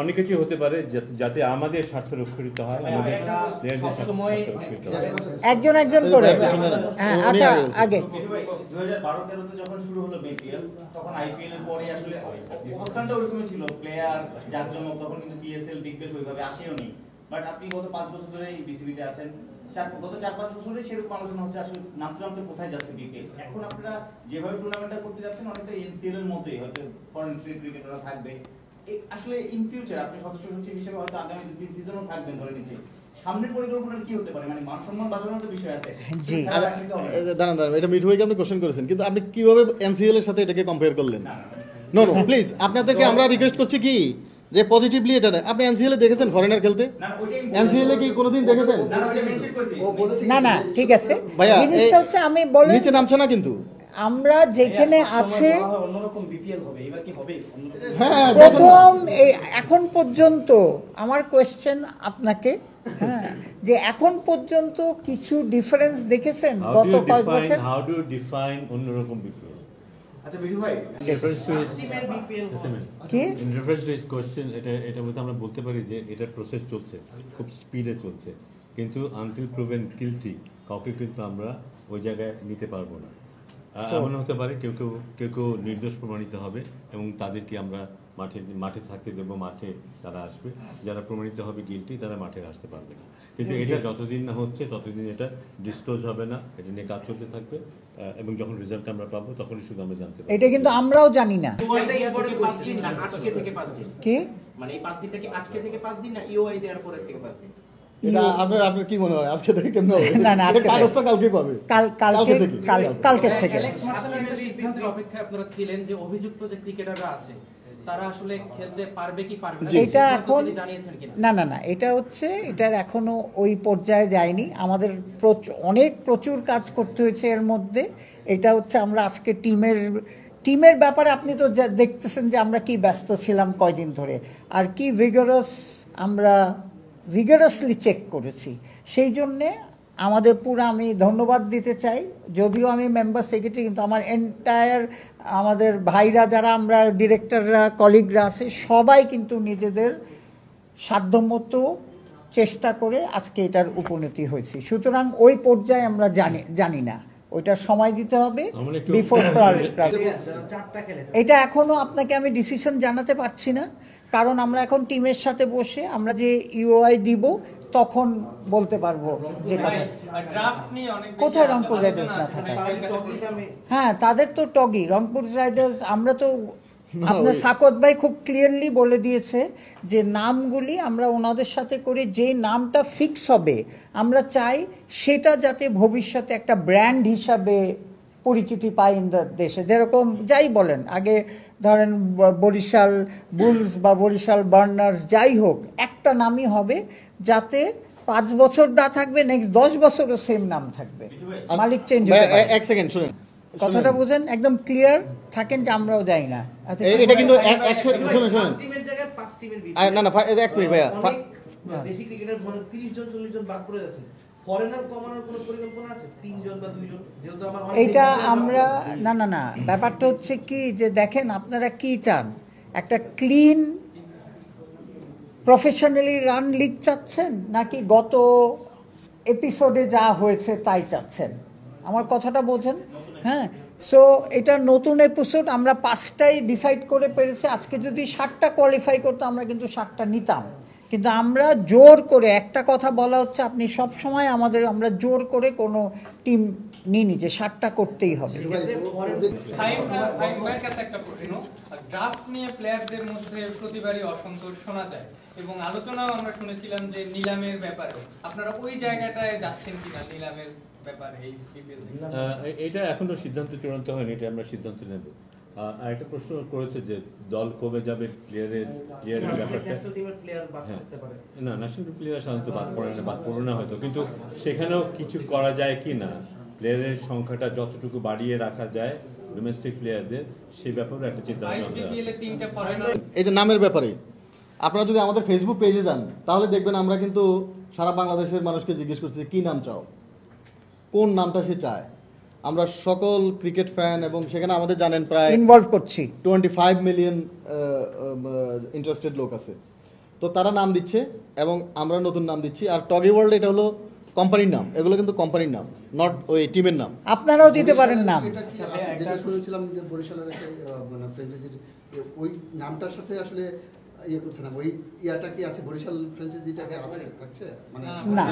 অনেক কিছু হতে পারে যাতে আমাদের স্বার্থ রক্ষিত হয়, আমাদের প্লেয়ারদের স্বার্থ রক্ষিত হয়। একজন একজন করে। হ্যাঁ, আচ্ছা, আগে 2012-13 যখন শুরু হলো বিপিএল, তখন আইপিএল এর পরে আসলে অবস্থানটা ওরকমই ছিল, প্লেয়ার জাঁকজমক, তখন কিন্তু পিএসএল বিগ ব্যাশ ওইভাবে আসেও নি। বাট আপনি গত 5 বছর ধরে বিসিবিতে আছেন, গত 4-5 বছরে সেরকম আলোচনা হচ্ছে আসলে নামতে নামতে কোথায় যাচ্ছে বিপিএল। এখন আপনারা যেভাবে টুর্নামেন্টটা করতে যাচ্ছেন অনেকটা এনসিএল এর মতোই, হয়তো ফরেন ক্রিকেটাররা থাকবে আসলে ইন ফিউচার। আপনি সদস্য সচিব হিসেবে হয়তো আগামী 2-3 সিজনও থাকবেন ধরে নিচ্ছি, সামনের পরিকল্পনা কি হতে পারে? মানে মান সম্মান বাঁচানোর তো বিষয় আছে। জি, দাঁড়ান, এটা মিঠু ভাইকে আপনি কোশ্চেন করেছেন, কিন্তু আপনি কিভাবে এনসিএল এর সাথে এটাকে কম্পেয়ার করলেন? নো প্লিজ, আপনাদেরকে আমরা রিকোয়েস্ট করছি কি যে পজিটিভলি এটা দেন। আপনি এনসিএল এ দেখেছেন ফরেনার খেলতে? এনসিএল এ কি কোনোদিন দেখেছেন? না না, ঠিক আছে। ভাইয়া, জিনিসটা হচ্ছে আমি বলি নিচে নামছে না কিন্তু। আমরা যেখানে আছে অন্যরকম বিপিএল হবে, এবার কি হবে? হ্যাঁ, প্রথম এখন পর্যন্ত আমার কোয়েশ্চেন আপনাকে, হ্যাঁ, যে এখন পর্যন্ত কিছু ডিফারেন্স দেখেছেন গত কয়েক বছর? হাউ ডু ডিফাইন অন্যরকম বিপিএল? আচ্ছা বিশু ভাই, কি in reference to his question, এটা বলতে আমরা বলতে পারি যে এটা প্রসেস চলছে, খুব স্পিডে চলছে, কিন্তু আনটিল প্রুভেন গিলটি কাউকে কিন্তু আমরা ওই জায়গায় নিতে পারবো না। এমন হতে পারে কেউ কেউ নির্দোষ প্রমাণিত হবে এবং তাদেরকে আমরা মাঠে থাকতে দেবো, মাঠে তারা আসবে। যারা প্রমাণিত হবে গিলটি তারা মাঠে আসতে পারবে না। কিন্তু এটা যতদিন না হচ্ছে ততদিন এটা ডিসক্লোজ হবে না, এটা নিয়ে কাজ চলতে থাকবে এবং যখন রেজাল্ট আমরা পাবো তখনই শুধু আমরা জানতে পারবো। এটা কিন্তু আমরাও জানি না। আজকে থেকে 5 দিন, কি মানে এই 5 দিনটা কি আজকে থেকে 5 দিন না ইওআই দেওয়ার পরের থেকে 5 দিন? এটা আপনার কি মনে হয় আজকে থেকে কেমন হবে? না না, আজকে কাগজটা কালকে পাবে, কালকে থেকে। অ্যালেক্স মার্শালের সিদ্ধান্তের অপেক্ষায় আপনারা ছিলেন যে অভিযুক্ত যে ক্রিকেটাররা আছে তারা আসলে খেলতে পারবে কি পারবে না, এটা এখন জানিয়েছেন কিনা? না না না, এটা হচ্ছে, এটার এখনো ওই পর্যায়ে যায়নি। আমাদের প্রচুর কাজ করতে হয়েছে এর মধ্যে। এটা হচ্ছে আমরা আজকে টিমের ব্যাপারে আপনি তো দেখতেছেন যে আমরা কি ব্যস্ত ছিলাম কয়দিন ধরে, আর কি আমরা ভিগারাসলি চেক করেছি। সেই জন্যে আমাদের পুরো আমি ধন্যবাদ দিতে চাই, যদিও আমি মেম্বার সেক্রেটারি, কিন্তু আমার এন্টায়ার আমাদের ভাইরা যারা আমরা ডিরেক্টররা কলিগরা আছে সবাই কিন্তু নিজেদের সাধ্যমতো চেষ্টা করে আজকে এটার উপনতি হয়েছে। সুতরাং ওই পর্যায়ে আমরা জানি না, ওইটার সময় দিতে হবে বিফোর। এটা এখনো আপনাকে আমি ডিসিশন জানাতে পারছি না, কারণ আমরা এখন টিমের সাথে বসে আমরা যে ইউআই দিব তখন বলতে পারবো যে কোথায় রংপুর রাইডার্স না থাকে। হ্যাঁ, তাদের তো টগি রংপুর রাইডার্স। আমরা তো আপনার সাকত ভাই খুব ক্লিয়ারলি বলে দিয়েছে যে নামগুলি আমরা ওনাদের সাথে করে যে নামটা ফিক্স হবে আমরা চাই সেটা যাতে ভবিষ্যতে একটা ব্র্যান্ড হিসাবে পরিচিতি পায় ইন দ্য দেশে। যেরকম যাই বলেন, আগে ধরেন বরিশাল বুলস বা বরিশাল বার্নার্স, যাই হোক, একটা নামই হবে যাতে 5 বছর না থাকবে, নেক্সট 10 বছরও সেম নাম থাকবে, মালিক চেঞ্জ হতে পারে। এক সেকেন্ড শুনুন, কথাটা বুঝেন, একদম ক্লিয়ার থাকেন যে আমরাও যাই না। এটা কিন্তু শুনুন টিমের জায়গায় 5 টিমের না না, এক মিনিট ভাইয়া, দেশি ক্রিকেটার 30 জন 40 জন বাদ পড়ে যাচ্ছে, ফরেনার কমানোর কোনো পরিকল্পনা আছে? 3 জন বা 2 জন, যেহেতু আমার এটা আমরা না, ব্যাপারটা হচ্ছে কি যে দেখেন আপনারা কি চান, একটা ক্লিন প্রফেশনালি রান লিগ চাচ্ছেন নাকি গত এপিসোডে যা হয়েছে তাই চাচ্ছেন? আমার কথাটা বোঝেন। হ্যাঁ, সো এটা নতুন এপিসোড, আমরা 5টাই ডিসাইড করে পেরেছি। আজকে যদি 7টা কোয়ালিফাই করতো আমরা কিন্তু 7টা নিতাম, কিন্তু আমরা জোর করে, একটা কথা বলা হচ্ছে, আপনি সব সময় আমরা জোর করে কোনো টিম নিইনি যে 7টা করতেই হবে। ড্রাফট নিয়ে প্লেয়ারদের মধ্যে প্রতিবারই অসন্তোষ শোনা যায় এবং আলোচনাও আমরা শুনেছিলাম যে নিলামের ব্যাপারে আপনারা ওই জায়গাটায় যাচ্ছেন কিনা, নিলামের ব্যাপারে? এটা এখনো সিদ্ধান্ত চূড়ান্ত হয়নি, এটা আমরা সিদ্ধান্ত নেব। আর একটা প্রশ্ন করেছে যে দল কমে যাবে, প্লেয়ারের ব্যাপারটা। না, ন্যাশনাল প্লেয়ার সাধারণত বাদ পড়ে না হয়তো, কিন্তু সেখানেও কিছু করা যায় কি না, প্লেয়ারের সংখ্যাটা যতটুকু বাড়িয়ে রাখা যায় ডোমেস্টিক প্লেয়ারদের, সেই ব্যাপারে একটা চিন্তা ভাবনা। এই যে নামের ব্যাপারে আপনারা যদি আমাদের ফেসবুক পেজে যান তাহলে দেখবেন আমরা কিন্তু সারা বাংলাদেশের মানুষকে জিজ্ঞেস করছি কি নাম চাও, কোন নামটা সে চায়। আমরা সকল ক্রিকেট ফ্যান, এবং সেখানে আমাদের জানেন প্রায় ইনভলভ করছি 25 মিলিয়ন ইন্টারেস্টেড লোক আছে। তো তারা নাম দিচ্ছে এবং আমরা নতুন নাম দিচ্ছি। আর টগি ওয়ার্ল্ড এটা হলো কোম্পানির নাম, এগুলো কিন্তু কোম্পানির নাম, নট ওই টিমের নাম। আপনারাও দিতে পারেন নাম। এটা কি আছে? যেটা শুনেছিলাম যে বরিশালের একটা মানে ফ্র্যাঞ্চাইজির ওই নামটার সাথে আসলে ইয়ে করছে না, ওই ইয়াটা কি আছে বরিশাল ফ্র্যাঞ্চাইজিটাকে আছে থাকছে মানে না,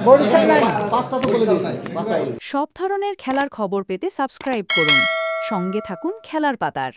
বরিশাল নাই। পাঁচটা তো বলে দিয়েছি। সব ধরনের খেলার খবর পেতে সাবস্ক্রাইব করুন। সঙ্গে থাকুন খেলার পাতার।